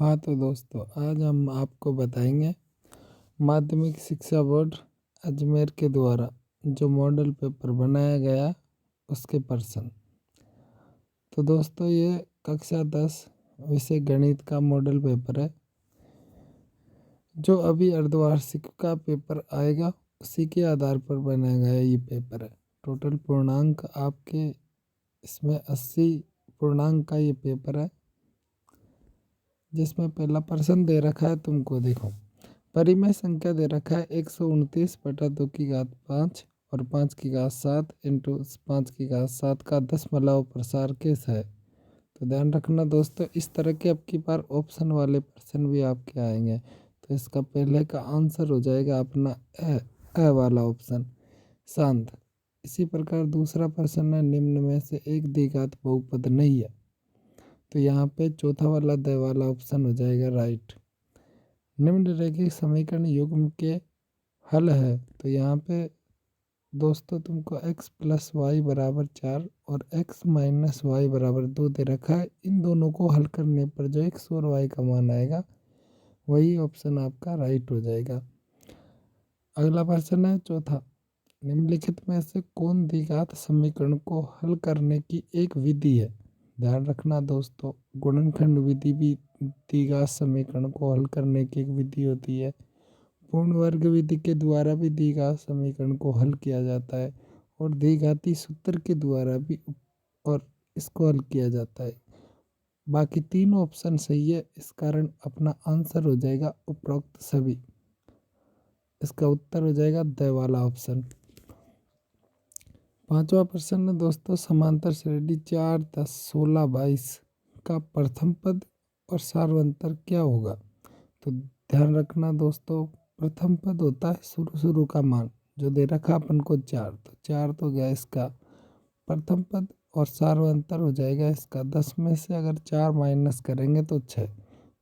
हाँ तो दोस्तों, आज हम आपको बताएंगे माध्यमिक शिक्षा बोर्ड अजमेर के द्वारा जो मॉडल पेपर बनाया गया उसके प्रश्न। तो दोस्तों, ये कक्षा 10 विषय गणित का मॉडल पेपर है जो अभी अर्धवार्षिक का पेपर आएगा, उसी के आधार पर बनाया गया ये पेपर है। टोटल पूर्णांक आपके इसमें 80 पूर्णांक का ये पेपर है, जिसमें पहला प्रश्न दे रखा है तुमको। देखो, परिमेय संख्या दे रखा है 129/2 की घात 5 और 5 की घात 7 इंटू 5 की घात 7 का दशमलव प्रसार कैसा है। तो ध्यान रखना दोस्तों, इस तरह के अब की बार ऑप्शन वाले प्रश्न भी आपके आएंगे। तो इसका पहले का आंसर हो जाएगा अपना ए वाला ऑप्शन, शांत। इसी प्रकार दूसरा प्रश्न है, निम्न में से एक द्विघात बहुपद नहीं है। तो यहाँ पे चौथा वाला द वाला ऑप्शन हो जाएगा राइट। निम्नलिखित समीकरण युग्म के हल है। तो यहाँ पे दोस्तों तुमको x + y = 4 और x - y = 2 दे रखा है। इन दोनों को हल करने पर जो x और y का मान आएगा वही ऑप्शन आपका राइट हो जाएगा। अगला प्रश्न है चौथा, निम्नलिखित में से कौन द्विघात समीकरण को हल करने की एक विधि है। ध्यान रखना दोस्तों, गुणनखंड विधि भी द्विघात समीकरण को हल करने की एक विधि होती है। पूर्ण वर्ग विधि के द्वारा भी द्विघात समीकरण को हल किया जाता है और द्विघाती सूत्र के द्वारा भी और इसको हल किया जाता है। बाकी तीन ऑप्शन सही है, इस कारण अपना आंसर हो जाएगा उपरोक्त सभी। इसका उत्तर हो जाएगा द वाला ऑप्शन। पांचवा प्रश्न है दोस्तों, समांतर श्रेणी 4, 10, 16, 22 का प्रथम पद और सार्वंतर क्या होगा। तो ध्यान रखना दोस्तों, प्रथम पद होता है शुरू का मान जो दे रखा अपन को 4। तो 4 तो गया इसका प्रथम पद और सार्वंतर हो जाएगा इसका 10 में से अगर 4 माइनस करेंगे तो 6।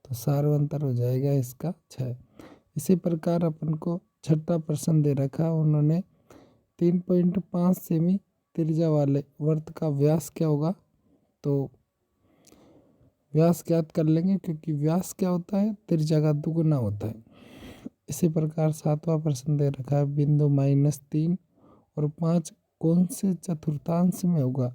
तो सार्वंतर हो जाएगा इसका 6। इसी प्रकार अपन को छठा प्रश्न दे रखा, उन्होंने 3.5 सेमी त्रिज्या वाले वृत्त का व्यास क्या होगा। तो व्यास ज्ञात कर लेंगे, क्योंकि व्यास क्या होता है, त्रिज्या का दुगुना होता है। इसी प्रकार सातवां प्रश्न दे रखा है, बिंदु -3 और 5 कौन से चतुर्थांश में होगा।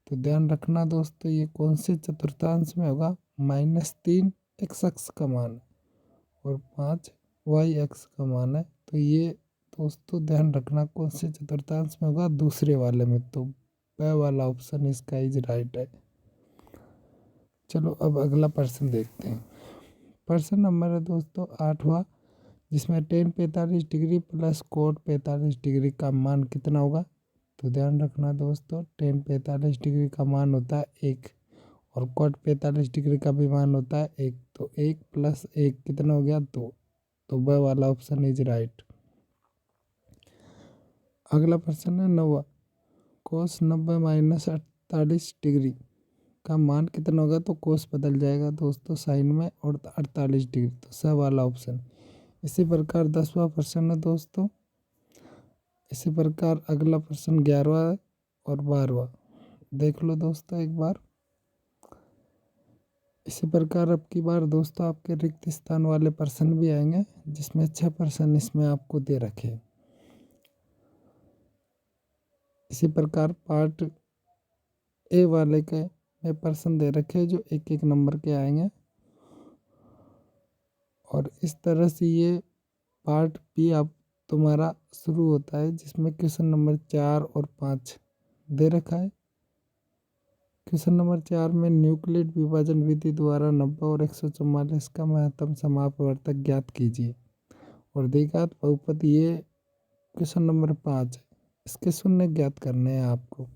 तो ध्यान रखना दोस्तों, ये कौन से चतुर्थांश में होगा। -3 x अक्ष का मान और 5 y अक्ष का मान है। तो ये दोस्तों ध्यान रखना कौन से चतुर्थांश में होगा, दूसरे वाले में। तो ब वाला ऑप्शन इसका इज राइट है। चलो अब अगला प्रश्न देखते हैं। प्रश्न नंबर है दोस्तों 8वां, जिसमें tan 45 degree plus cot 45 degree का मान कितना होगा। तो ध्यान रखना दोस्तों, tan 45 डिग्री का मान होता है 1 और cot 45 डिग्री का भी मान होता है 1। तो 1 + 1 कितना हो गया, 2। तो ब वाला ऑप्शन इज राइट। अगला प्रश्न है 9वां, cos 90 - 48 डिग्री का मान कितना होगा। तो कोस बदल जाएगा दोस्तों साइन में और 48 डिग्री। तो स वाला ऑप्शन। इसी प्रकार 10वां प्रश्न है दोस्तों। इसी प्रकार अगला प्रश्न 11वां और 12वां देख लो दोस्तों एक बार। इसी प्रकार अब की बार दोस्तों आपके रिक्त स्थान वाले प्रश्न भी आएंगे, जिसमें 6 प्रश्न इसमें आपको दे रखे। इसी प्रकार पार्ट ए वाले के में प्रश्न दे रखे जो एक एक नंबर के आएंगे, और इस तरह से ये पार्ट बी अब तुम्हारा शुरू होता है, जिसमें क्वेश्चन नंबर 4 और 5 दे रखा है। क्वेश्चन नंबर 4 में न्यूक्लिड विभाजन विधि द्वारा 90 और 144 का महत्तम समापवर्तक ज्ञात कीजिए। और द्विघात बहुपद ये क्वेश्चन नंबर 5 है, इसके शून्य ज्ञात करने हैं आपको।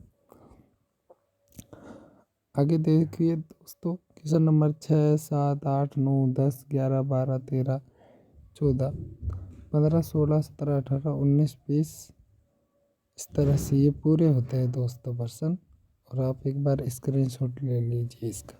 आगे देखिए दोस्तों, क्वेश्चन नंबर 6, 7, 8, 9, 10, 11, 12, 13, 14, 15, 16, 17, 18, 19, 20 इस तरह से ये पूरे होते हैं दोस्तों प्रश्न। और आप एक बार स्क्रीनशॉट ले लीजिए इसका।